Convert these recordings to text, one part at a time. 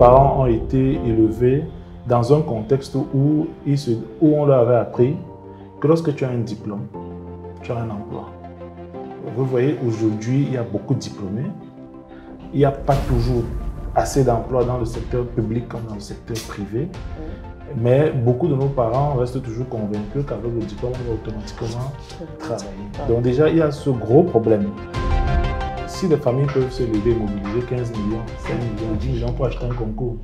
parents ont été élevés dans un contexte où on leur avait appris que lorsque tu as un diplôme, tu as un emploi. Vous voyez, aujourd'hui, il y a beaucoup de diplômés. Il n'y a pas toujours assez d'emplois dans le secteur public comme dans le secteur privé. Mais beaucoup de nos parents restent toujours convaincus qu'avec le diplôme, on va automatiquement travailler. Donc déjà, il y a ce gros problème. Si les familles peuvent se lever et mobiliser 15 millions, 5 millions, 10 millions pour acheter un concours,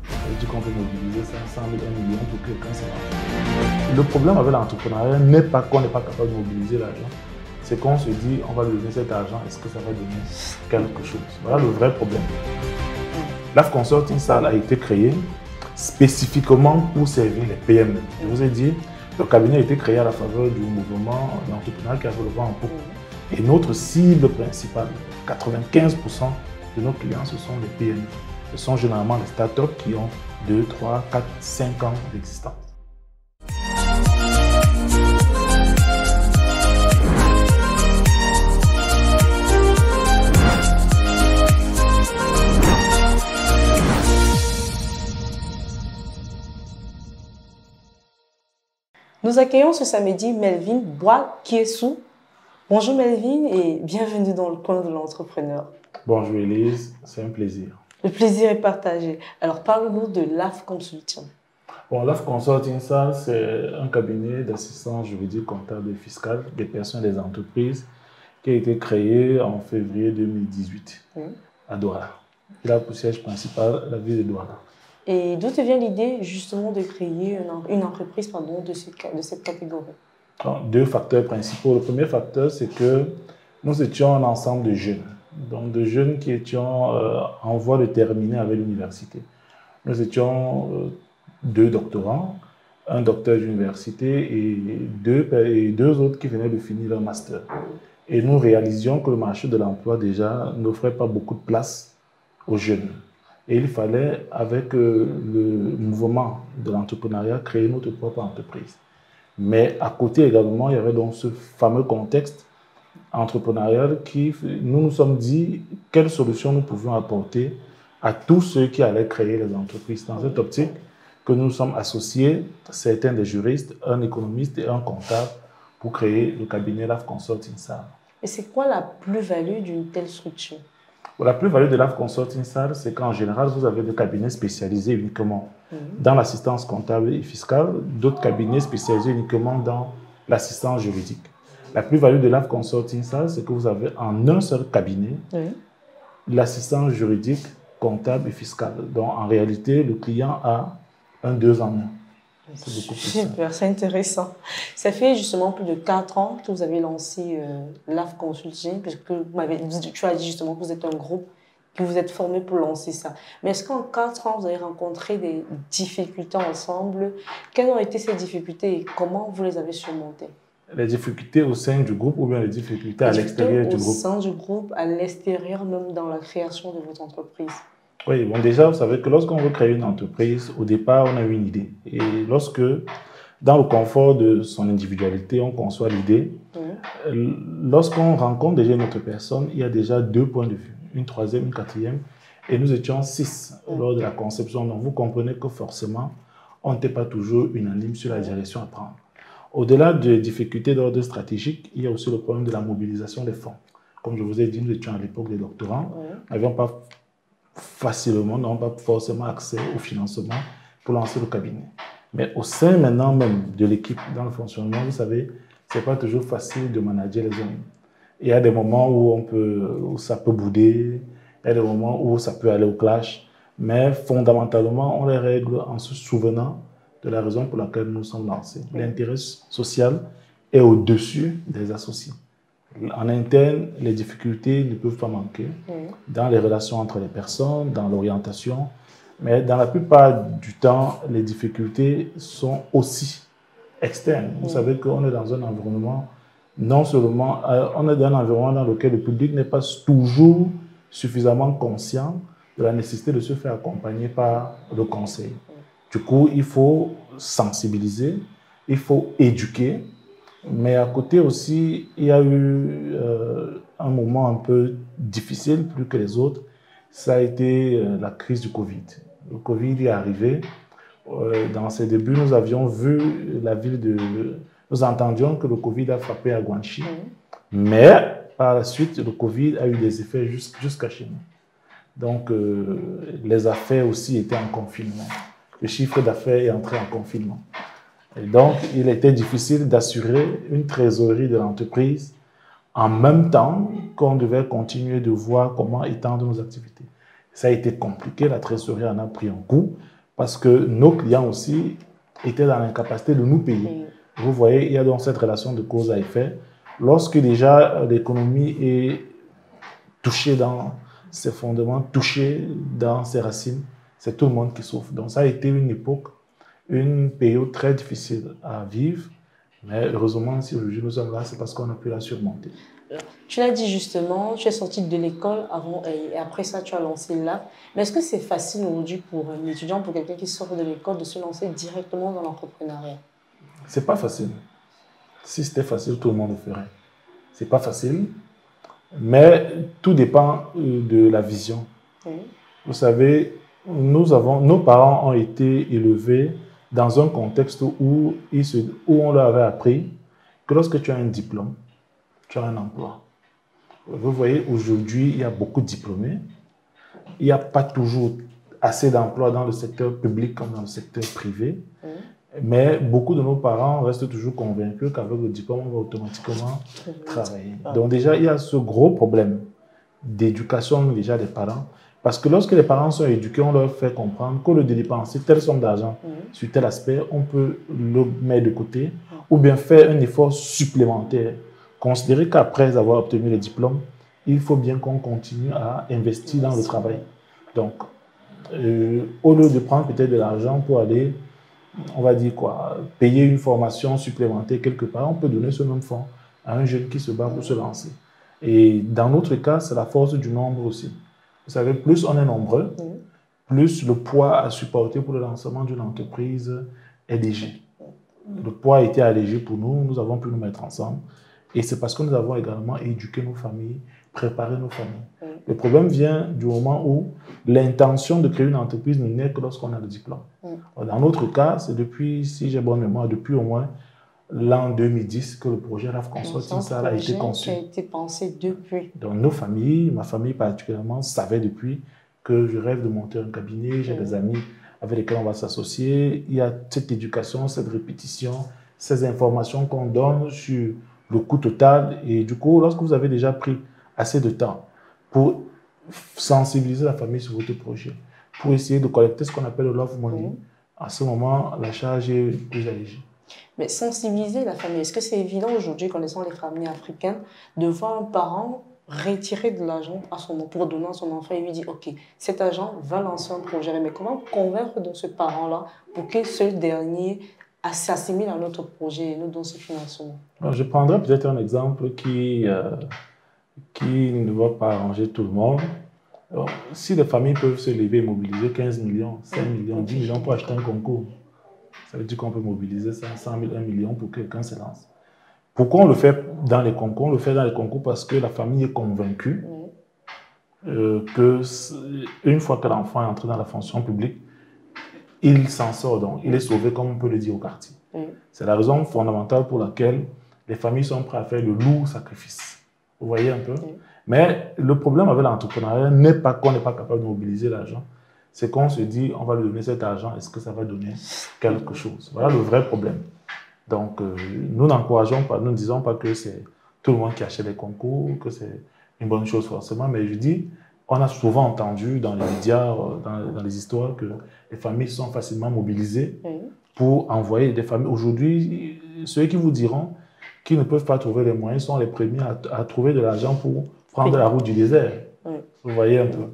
ça veut dire qu'on peut mobiliser 500 000, 1 million pour que quelqu'un se lance. Le problème avec l'entrepreneuriat n'est pas qu'on n'est pas capable de mobiliser l'argent, c'est qu'on se dit on va lui donner cet argent, est-ce que ça va donner quelque chose? Voilà le vrai problème. L'AF Consulting Salle a été créée spécifiquement pour servir les PME. Je vous ai dit, le cabinet a été créé à la faveur du mouvement d'entrepreneuriat qui avait le vent en poupe. Et notre cible principale, 95% de nos clients, ce sont les PME. Ce sont généralement les startups qui ont 2, 3, 4, 5 ans d'existence. Nous accueillons ce samedi Melvin Bois-Kiesou. Bonjour Melvin et bienvenue dans le coin de l'entrepreneur. Bonjour Elise, c'est un plaisir. Le plaisir est partagé. Alors parle-nous de l'AF Consulting. Bon, l'AF Consulting, ça, c'est un cabinet d'assistance juridique, comptable et fiscale des personnes et des entreprises qui a été créé en février 2018 à Douala. Il a pour siège principal la ville de Douala. Et d'où te vient l'idée justement de créer une entreprise de cette catégorie? Deux facteurs principaux. Le premier facteur, c'est que nous étions un ensemble de jeunes. Donc de jeunes qui étions en voie de terminer avec l'université. Nous étions deux doctorants, un docteur d'université et deux autres qui venaient de finir leur master. Et nous réalisions que le marché de l'emploi déjà n'offrait pas beaucoup de place aux jeunes. Et il fallait, avec le mouvement de l'entrepreneuriat, créer notre propre entreprise. Mais à côté également, il y avait donc ce fameux contexte entrepreneurial qui nous sommes dit quelles solutions nous pouvions apporter à tous ceux qui allaient créer les entreprises. Dans cette optique que nous sommes associés, certains des juristes, un économiste et un comptable pour créer le cabinet l'AF Consulting Salle. Et c'est quoi la plus-value d'une telle structure? La plus-value de l'AF Consulting Salle, c'est qu'en général, vous avez des cabinets spécialisés uniquement dans l'assistance comptable et fiscale, d'autres cabinets spécialisés uniquement dans l'assistance juridique. La plus-value de l'AF Consulting Salle, c'est que vous avez en un seul cabinet l'assistance juridique, comptable et fiscale. Donc, en réalité, le client a un 2 en 1. C'est beaucoup plus super, c'est intéressant. Ça fait justement plus de 4 ans que vous avez lancé l'AF Consulting, puisque tu as dit justement que vous êtes un groupe, que vous êtes formé pour lancer ça. Mais est-ce qu'en 4 ans, vous avez rencontré des difficultés ensemble? Quelles ont été ces difficultés et comment vous les avez surmontées? Les difficultés au sein du groupe ou bien les difficultés à l'extérieur du groupe? Au sein du groupe, à l'extérieur, même dans la création de votre entreprise. Oui, bon, déjà, vous savez que lorsqu'on veut créer une entreprise, au départ, on a une idée. Et lorsque, dans le confort de son individualité, on conçoit l'idée, lorsqu'on rencontre déjà une autre personne, il y a déjà 2 points de vue, une troisième, une quatrième, et nous étions 6 lors de la conception. Donc, vous comprenez que forcément, on n'était pas toujours unanime sur la direction à prendre. Au-delà des difficultés d'ordre stratégique, il y a aussi le problème de la mobilisation des fonds. Comme je vous ai dit, nous étions à l'époque des doctorants, nous n'avions pas facilement, n'ont pas forcément accès au financement pour lancer le cabinet. Mais au sein maintenant même de l'équipe, dans le fonctionnement, vous savez, ce n'est pas toujours facile de manager les hommes. Il y a des moments où ça peut bouder, il y a des moments où ça peut aller au clash, mais fondamentalement, on les règle en se souvenant de la raison pour laquelle nous sommes lancés. L'intérêt social est au-dessus des associés. En interne, les difficultés ne peuvent pas manquer dans les relations entre les personnes, dans l'orientation, mais dans la plupart du temps, les difficultés sont aussi externes. Vous savez qu'on est dans un environnement, non seulement, on est dans un environnement dans lequel le public n'est pas toujours suffisamment conscient de la nécessité de se faire accompagner par le conseil. Du coup, il faut sensibiliser, il faut éduquer. Mais à côté aussi, il y a eu un moment un peu difficile, plus que les autres. Ça a été la crise du Covid. Le Covid est arrivé. Dans ses débuts, nous avions vu la ville de... Nous entendions que le Covid a frappé à Guangxi. Mais par la suite, le Covid a eu des effets jusqu'à chez nous. Donc, les affaires aussi étaient en confinement. Le chiffre d'affaires est entré en confinement. Et donc, il était difficile d'assurer une trésorerie de l'entreprise en même temps qu'on devait continuer de voir comment étendre nos activités. Ça a été compliqué, la trésorerie en a pris un coup parce que nos clients aussi étaient dans l'incapacité de nous payer. Vous voyez, il y a donc cette relation de cause à effet. Lorsque déjà l'économie est touchée dans ses fondements, touchée dans ses racines, c'est tout le monde qui souffre. Donc ça a été une époque, une période très difficile à vivre. Mais heureusement, si aujourd'hui nous sommes là, c'est parce qu'on a pu la surmonter. Tu l'as dit justement, tu es sorti de l'école avant et après ça, tu as lancé l'AF. Mais est-ce que c'est facile aujourd'hui pour un étudiant, pour quelqu'un qui sort de l'école, de se lancer directement dans l'entrepreneuriat? C'est pas facile. Si c'était facile, tout le monde le ferait. C'est pas facile, mais tout dépend de la vision. Vous savez, nos parents ont été élevés dans un contexte où on leur avait appris que lorsque tu as un diplôme, tu as un emploi. Vous voyez, aujourd'hui, il y a beaucoup de diplômés. Il n'y a pas toujours assez d'emplois dans le secteur public comme dans le secteur privé. Mais beaucoup de nos parents restent toujours convaincus qu'avec le diplôme, on va automatiquement travailler. Donc déjà, il y a ce gros problème d'éducation déjà des parents. Parce que lorsque les parents sont éduqués, on leur fait comprendre qu'au lieu de dépenser telle somme d'argent sur tel aspect, on peut le mettre de côté ou bien faire un effort supplémentaire. Considérer qu'après avoir obtenu le diplôme, il faut bien qu'on continue à investir dans le travail. Donc, au lieu de prendre peut-être de l'argent pour aller, on va dire quoi, payer une formation supplémentaire quelque part, on peut donner ce même fonds à un jeune qui se bat pour se lancer. Et dans notre cas, c'est la force du nombre aussi. Vous savez, plus on est nombreux, plus le poids à supporter pour le lancement d'une entreprise est léger. Le poids a été allégé pour nous, nous avons pu nous mettre ensemble. Et c'est parce que nous avons également éduqué nos familles, préparé nos familles. Le problème vient du moment où l'intention de créer une entreprise ne naît que lorsqu'on a le diplôme. Dans notre cas, c'est depuis, si j'ai bonne mémoire, depuis au moins l'an 2010 que le projet RAF Consulting Salle a été conçu. Qui a été pensé depuis. Donc nos familles, ma famille particulièrement, savait depuis que je rêve de monter un cabinet, j'ai des amis avec lesquels on va s'associer. Il y a cette éducation, cette répétition, ces informations qu'on donne sur le coût total. Et du coup, lorsque vous avez déjà pris assez de temps pour sensibiliser la famille sur votre projet, pour essayer de collecter ce qu'on appelle le love money, à ce moment, la charge est plus allégée. Mais sensibiliser la famille, est-ce que c'est évident aujourd'hui, connaissant les familles africaines, de voir un parent retirer de l'argent à son pour donner à son enfant et lui dire ok, cet argent va lancer un projet, mais comment convaincre donc ce parent-là pour que ce dernier s'assimile à notre projet et nous donne ce financement? Alors, je prendrai peut-être un exemple qui ne va pas arranger tout le monde. Alors, si les familles peuvent se lever et mobiliser 15 millions, 5 millions, 10 millions pour acheter un concours, ça veut dire qu'on peut mobiliser 500 000, 1 million pour que quelqu'un se lance. Pourquoi on le fait dans les concours? On le fait dans les concours parce que la famille est convaincue qu'une fois que l'enfant est entré dans la fonction publique, il s'en sort donc, il est sauvé comme on peut le dire au quartier. C'est la raison fondamentale pour laquelle les familles sont prêtes à faire de lourds sacrifices. Vous voyez un peu? Mais le problème avec l'entrepreneuriat n'est pas qu'on n'est pas capable de mobiliser l'argent, c'est qu'on se dit, on va lui donner cet argent, est-ce que ça va donner quelque chose? Voilà le vrai problème. Donc, nous n'encourageons pas, nous ne disons pas que c'est tout le monde qui achète les concours, que c'est une bonne chose forcément, mais je dis, on a souvent entendu dans les médias, dans les histoires, que les familles sont facilement mobilisées pour envoyer des familles. Aujourd'hui, ceux qui vous diront qu'ils ne peuvent pas trouver les moyens sont les premiers à trouver de l'argent pour prendre la route du désert. Vous voyez un peu.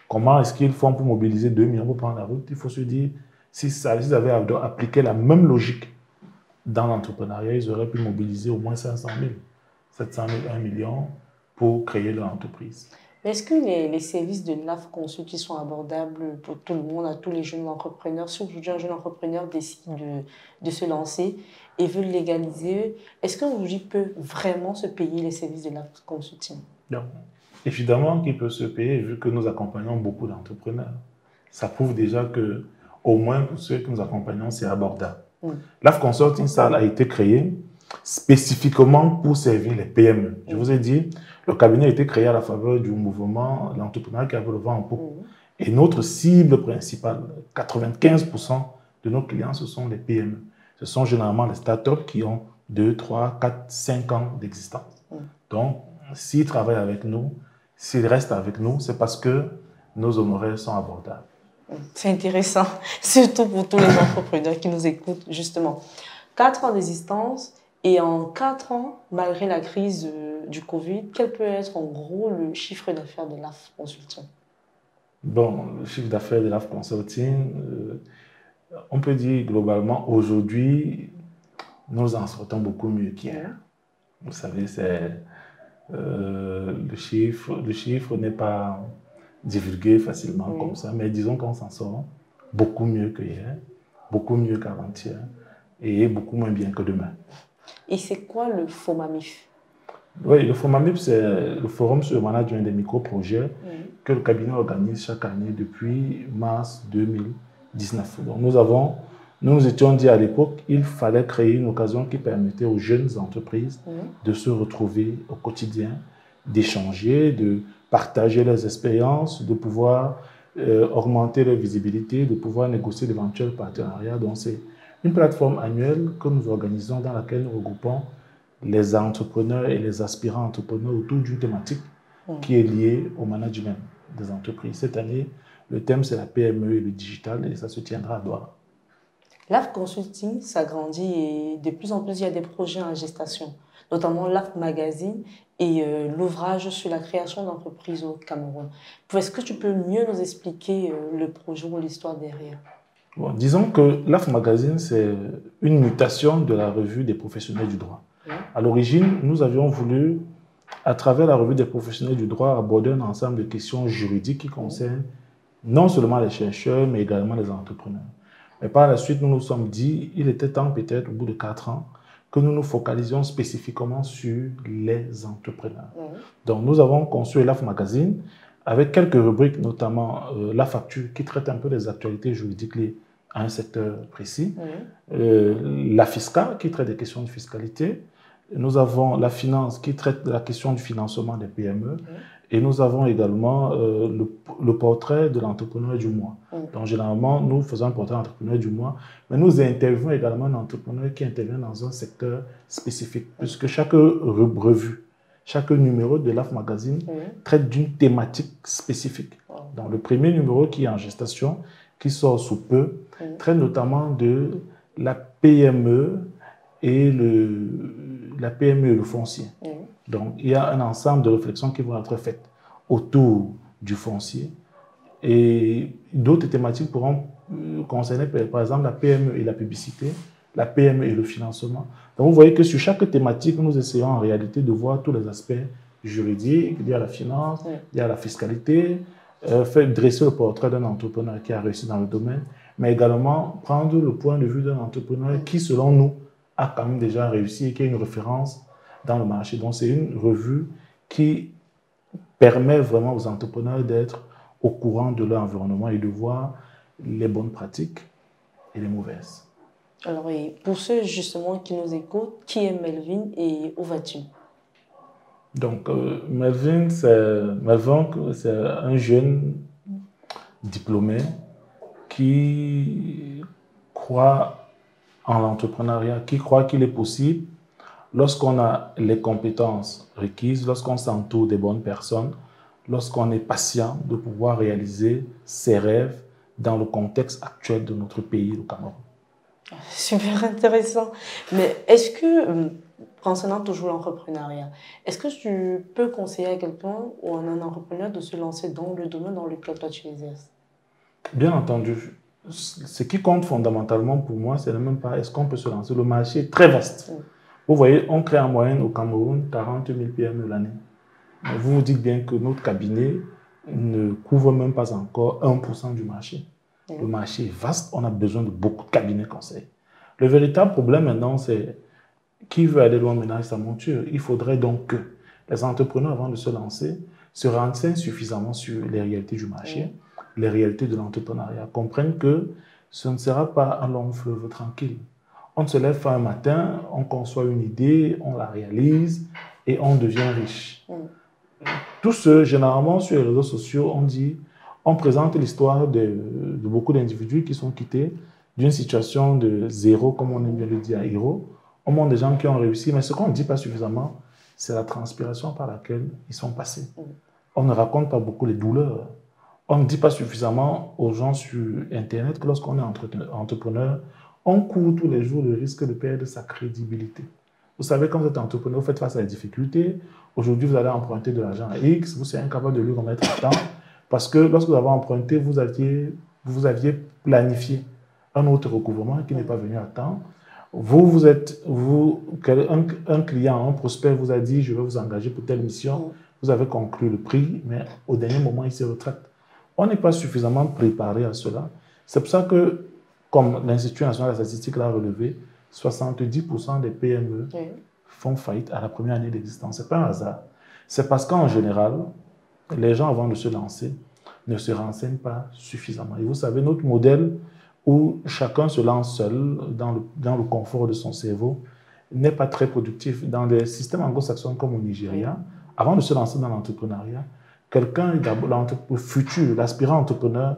Comment est-ce qu'ils font pour mobiliser 2 millions pour prendre la route? Il faut se dire, s'ils avaient appliqué la même logique dans l'entrepreneuriat, ils auraient pu mobiliser au moins 500 000, 700 000, 1 million pour créer leur entreprise. Est-ce que les services de l'AF Consulting sont abordables pour tout le monde, à tous les jeunes entrepreneurs? Si aujourd'hui un jeune entrepreneur décide de se lancer et veut légaliser, est-ce qu'aujourd'hui il peut vraiment se payer les services de l'AF Consulting? Non. Évidemment qu'il peut se payer vu que nous accompagnons beaucoup d'entrepreneurs. ça prouve déjà que, au moins pour ceux que nous accompagnons, c'est abordable. LAF Consulting, ça a été créé spécifiquement pour servir les PME. Je vous ai dit, le cabinet a été créé à la faveur du mouvement l'entrepreneur qui avait le vent en poupe. Et notre cible principale, 95% de nos clients, ce sont les PME. Ce sont généralement les startups qui ont 2, 3, 4, 5 ans d'existence. Donc, s'ils travaillent avec nous, s'ils restent avec nous, c'est parce que nos honoraires sont abordables. C'est intéressant, surtout pour tous les entrepreneurs qui nous écoutent, justement. 4 ans d'existence et en 4 ans, malgré la crise du Covid, quel peut être en gros le chiffre d'affaires de LAF Consulting? Bon, le chiffre d'affaires de LAF Consulting, on peut dire globalement, aujourd'hui, nous en sortons beaucoup mieux qu'hier. Vous savez, le chiffre n'est pas divulgué facilement comme ça, mais disons qu'on s'en sort beaucoup mieux que hier, beaucoup mieux qu'avant-hier et beaucoup moins bien que demain. Et c'est quoi le FOMAMIF? Oui, le FOMAMIF, c'est le Forum sur le management des micro-projets que le cabinet organise chaque année depuis mars 2019. Donc nous étions dit à l'époque qu'il fallait créer une occasion qui permettait aux jeunes entreprises de se retrouver au quotidien, d'échanger, de partager leurs expériences, de pouvoir augmenter leur visibilité, de pouvoir négocier d'éventuels partenariats. Donc c'est une plateforme annuelle que nous organisons dans laquelle nous regroupons les entrepreneurs et les aspirants entrepreneurs autour d'une thématique qui est liée au management des entreprises. Cette année, le thème c'est la PME et le digital et ça se tiendra à Douala. LAF Consulting s'agrandit et de plus en plus il y a des projets en gestation, notamment LAF Magazine et l'ouvrage sur la création d'entreprises au Cameroun. Est-ce que tu peux mieux nous expliquer le projet ou l'histoire derrière? Bon, disons que LAF Magazine, c'est une mutation de la revue des professionnels du droit. À l'origine, nous avions voulu, à travers la revue des professionnels du droit, aborder un ensemble de questions juridiques qui concernent non seulement les chercheurs, mais également les entrepreneurs. Mais par la suite, nous nous sommes dit, il était temps peut-être, au bout de 4 ans, que nous nous focalisions spécifiquement sur les entrepreneurs. Donc, nous avons conçu LAF Magazine avec quelques rubriques, notamment la facture, qui traite un peu des actualités juridiques liées à un secteur précis, la fiscale, qui traite des questions de fiscalité, nous avons la finance, qui traite de la question du financement des PME, et nous avons également le portrait de l'entrepreneur du mois. Donc, généralement, nous faisons un portrait d'entrepreneur du mois, mais nous interviewons également un entrepreneur qui intervient dans un secteur spécifique, puisque chaque revue, chaque numéro de LAF Magazine traite d'une thématique spécifique. Donc, le premier numéro qui est en gestation, qui sort sous peu, traite notamment de la PME et le foncier. Donc, il y a un ensemble de réflexions qui vont être faites autour du foncier. Et d'autres thématiques pourront concerner, par exemple, la PME et la publicité, la PME et le financement. Donc, vous voyez que sur chaque thématique, nous essayons en réalité de voir tous les aspects juridiques, liés à la finance, liés à la fiscalité, dresser le portrait d'un entrepreneur qui a réussi dans le domaine, mais également prendre le point de vue d'un entrepreneur qui, selon nous, a quand même déjà réussi et qui a une référence dans le marché. Donc, c'est une revue qui permet vraiment aux entrepreneurs d'être au courant de leur environnement et de voir les bonnes pratiques et les mauvaises. Alors, et pour ceux justement qui nous écoutent, qui est Melvin et où vas-tu? Donc, Melvin, c'est un jeune diplômé qui croit en l'entrepreneuriat, qui croit qu'il est possible, lorsqu'on a les compétences requises, lorsqu'on s'entoure des bonnes personnes, lorsqu'on est patient, de pouvoir réaliser ses rêves dans le contexte actuel de notre pays, le Cameroun. Super intéressant. Mais est-ce que, concernant toujours l'entrepreneuriat, est-ce que tu peux conseiller à quelqu'un ou à un entrepreneur de se lancer dans le domaine dans lequel toi tu exerces? Bien entendu. Ce qui compte fondamentalement pour moi, c'est même pas est-ce qu'on peut se lancer. Le marché est très vaste. Vous voyez, on crée en moyenne au Cameroun 40 000 PME l'année. Vous vous dites bien que notre cabinet ne couvre même pas encore 1% du marché. Le marché est vaste, on a besoin de beaucoup de cabinets conseils. Le véritable problème maintenant, c'est qui veut aller loin ménage sa monture. Il faudrait donc que les entrepreneurs, avant de se lancer, se renseignent suffisamment sur les réalités du marché, les réalités de l'entrepreneuriat, comprennent que ce ne sera pas un long fleuve tranquille. On ne se lève pas un matin, on conçoit une idée, on la réalise et on devient riche. Tout ce, généralement, sur les réseaux sociaux, on présente l'histoire de beaucoup d'individus qui sont quittés d'une situation de zéro, comme on aime bien le dire, à héros. On montre des gens qui ont réussi, mais ce qu'on ne dit pas suffisamment, c'est la transpiration par laquelle ils sont passés. On ne raconte pas beaucoup les douleurs. On ne dit pas suffisamment aux gens sur Internet que lorsqu'on est entrepreneur, on court tous les jours le risque de perdre sa crédibilité. Vous savez, quand vous êtes entrepreneur, vous faites face à des difficultés. Aujourd'hui, vous allez emprunter de l'argent à X, vous serez incapable de lui remettre à temps, parce que lorsque vous avez emprunté, vous aviez planifié un autre recouvrement qui n'est pas venu à temps. Un client, un prospect vous a dit, je vais vous engager pour telle mission. Vous avez conclu le prix, mais au dernier moment, il se retraite. On n'est pas suffisamment préparé à cela. C'est pour ça que, comme l'Institut national de la statistique l'a relevé, 70% des PME font faillite à la première année d'existence. Ce n'est pas un hasard. C'est parce qu'en général, les gens, avant de se lancer, ne se renseignent pas suffisamment. Et vous savez, notre modèle où chacun se lance seul dans le confort de son cerveau n'est pas très productif. Dans des systèmes anglo-saxons comme au Nigeria, avant de se lancer dans l'entrepreneuriat, quelqu'un, le futur, l'aspirant entrepreneur,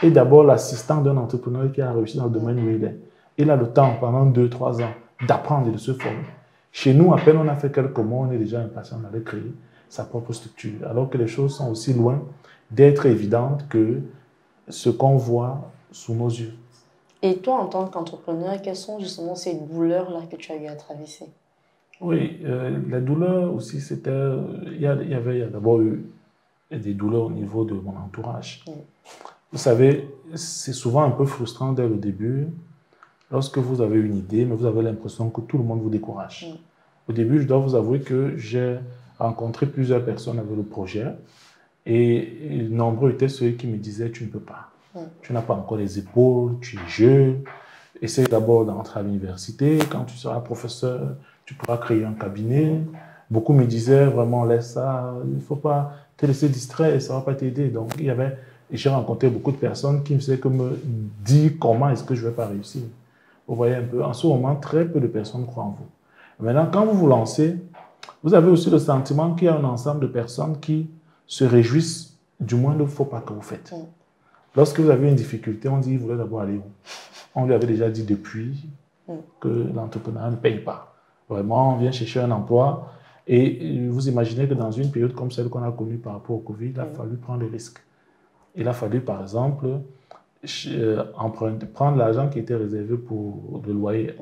est d'abord l'assistant d'un entrepreneur qui a réussi dans le domaine où il est. Il a le temps, pendant 2-3 ans, d'apprendre et de se former. Chez nous, à peine on a fait quelques mois, on est déjà impatient d'aller créer sa propre structure, alors que les choses sont aussi loin d'être évidentes que ce qu'on voit sous nos yeux. Et toi, en tant qu'entrepreneur, quelles sont justement ces douleurs-là que tu as eu à traverser? Oui, la douleur aussi, c'était... Il y a d'abord eu des douleurs au niveau de mon entourage. Vous savez, c'est souvent un peu frustrant dès le début, lorsque vous avez une idée, mais vous avez l'impression que tout le monde vous décourage. Au début, je dois vous avouer que j'ai rencontré plusieurs personnes avec le projet et nombreux étaient ceux qui me disaient « tu ne peux pas, tu n'as pas encore les épaules, tu es jeune, essaye d'abord d'entrer à l'université, quand tu seras professeur, tu pourras créer un cabinet ». Beaucoup me disaient vraiment « laisse ça, il ne faut pas te laisser distraire, ça ne va pas t'aider ». Donc, j'ai rencontré beaucoup de personnes qui me faisaient que me dire comment est-ce que je ne vais pas réussir. Vous voyez un peu, en ce moment, très peu de personnes croient en vous. Maintenant, quand vous vous lancez, vous avez aussi le sentiment qu'il y a un ensemble de personnes qui se réjouissent du moindre faux pas que vous faites. Lorsque vous avez une difficulté, on dit, il voulait d'abord aller où? On lui avait déjà dit depuis que l'entrepreneur ne paye pas. Vraiment, on vient chercher un emploi et vous imaginez que dans une période comme celle qu'on a connue par rapport au Covid, il a fallu prendre des risques. Il a fallu, par exemple, prendre l'argent qui était réservé pour le loyer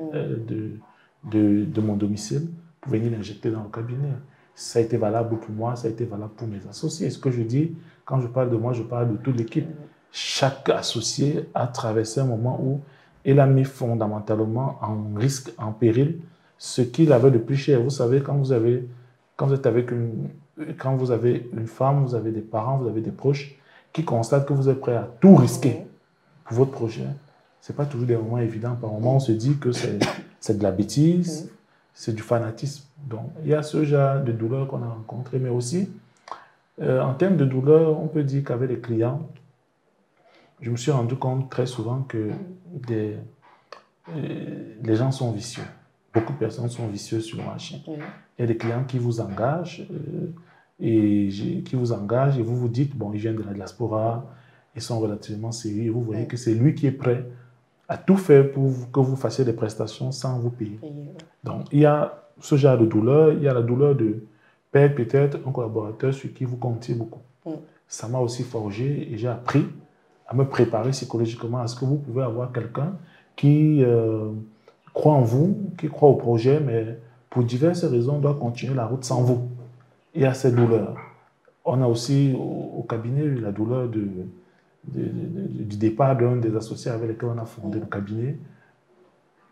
de mon domicile pour venir l'injecter dans le cabinet. Ça a été valable pour moi, ça a été valable pour mes associés. Ce que je dis, quand je parle de moi, je parle de toute l'équipe. Chaque associé a traversé un moment où il a mis fondamentalement en risque, en péril, ce qu'il avait de plus cher. Vous savez, quand vous avez une femme, vous avez des parents, vous avez des proches qui constatent que vous êtes prêt à tout risquer pour votre projet, ce n'est pas toujours des moments évidents. Par moments, on se dit que c'est de la bêtise, c'est du fanatisme. Donc, il y a ce genre de douleur qu'on a rencontré, mais aussi, en termes de douleur, on peut dire qu'avec les clients, je me suis rendu compte très souvent que les gens sont vicieux. Beaucoup de personnes sont vicieuses sur le marché. Il y a des clients qui vous engagent et vous vous dites, bon, ils viennent de la diaspora, ils sont relativement sérieux, et vous voyez que c'est lui qui est prêt à tout faire pour que vous fassiez des prestations sans vous payer. Donc, il y a ce genre de douleur, il y a la douleur de perdre peut-être un collaborateur sur qui vous comptiez beaucoup. Ça m'a aussi forgé et j'ai appris à me préparer psychologiquement à ce que vous pouvez avoir quelqu'un qui croit en vous, qui croit au projet, mais pour diverses raisons doit continuer la route sans vous. Il y a ces douleurs. On a aussi au cabinet eu la douleur du départ d'un des associés avec lesquels on a fondé le cabinet.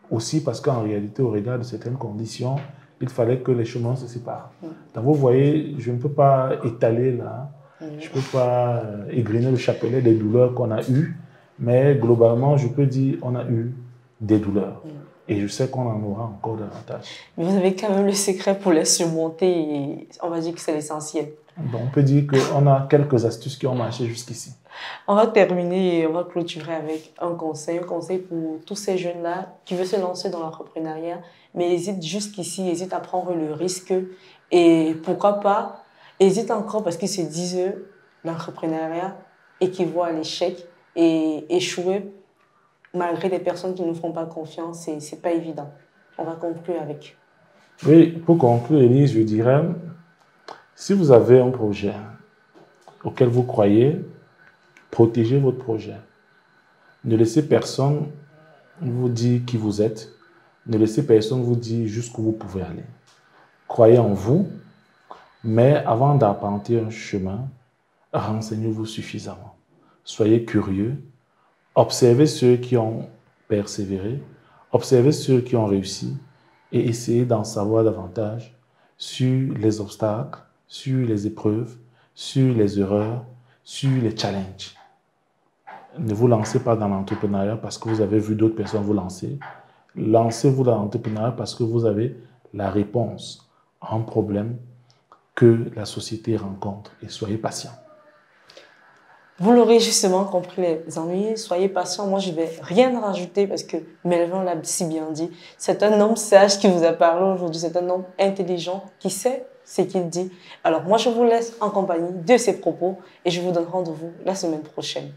Aussi parce qu'en réalité, au regard de certaines conditions, il fallait que les chemins se séparent. Donc vous voyez, je ne peux pas étaler là, je ne peux pas égrener le chapelet des douleurs qu'on a eues, mais globalement, je peux dire qu'on a eu des douleurs. Et je sais qu'on en aura encore davantage. Mais vous avez quand même le secret pour les surmonter et on va dire que c'est l'essentiel. Donc, on peut dire qu'on a quelques astuces qui ont marché jusqu'ici. On va terminer et on va clôturer avec un conseil pour tous ces jeunes-là qui veulent se lancer dans l'entrepreneuriat, mais hésitent jusqu'ici, hésitent à prendre le risque et pourquoi pas, hésitent encore parce qu'ils se disent l'entrepreneuriat équivaut à l'échec et échouer malgré des personnes qui ne nous font pas confiance, c'est pas évident. On va conclure avec. Oui, pour conclure, Élise, je dirais, si vous avez un projet auquel vous croyez, protégez votre projet. Ne laissez personne vous dire qui vous êtes. Ne laissez personne vous dire jusqu'où vous pouvez aller. Croyez en vous, mais avant d'arpenter un chemin, renseignez-vous suffisamment. Soyez curieux. Observez ceux qui ont persévéré. Observez ceux qui ont réussi et essayez d'en savoir davantage sur les obstacles, sur les épreuves, sur les erreurs, sur les challenges. Ne vous lancez pas dans l'entrepreneuriat parce que vous avez vu d'autres personnes vous lancer. Lancez-vous dans l'entrepreneuriat parce que vous avez la réponse à un problème que la société rencontre et soyez patient. Vous l'aurez justement compris les amis, soyez patients. Moi, je ne vais rien rajouter parce que Melvin l'a si bien dit. C'est un homme sage qui vous a parlé aujourd'hui. C'est un homme intelligent qui sait ce qu'il dit. Alors moi, je vous laisse en compagnie de ses propos et je vous donne rendez-vous la semaine prochaine.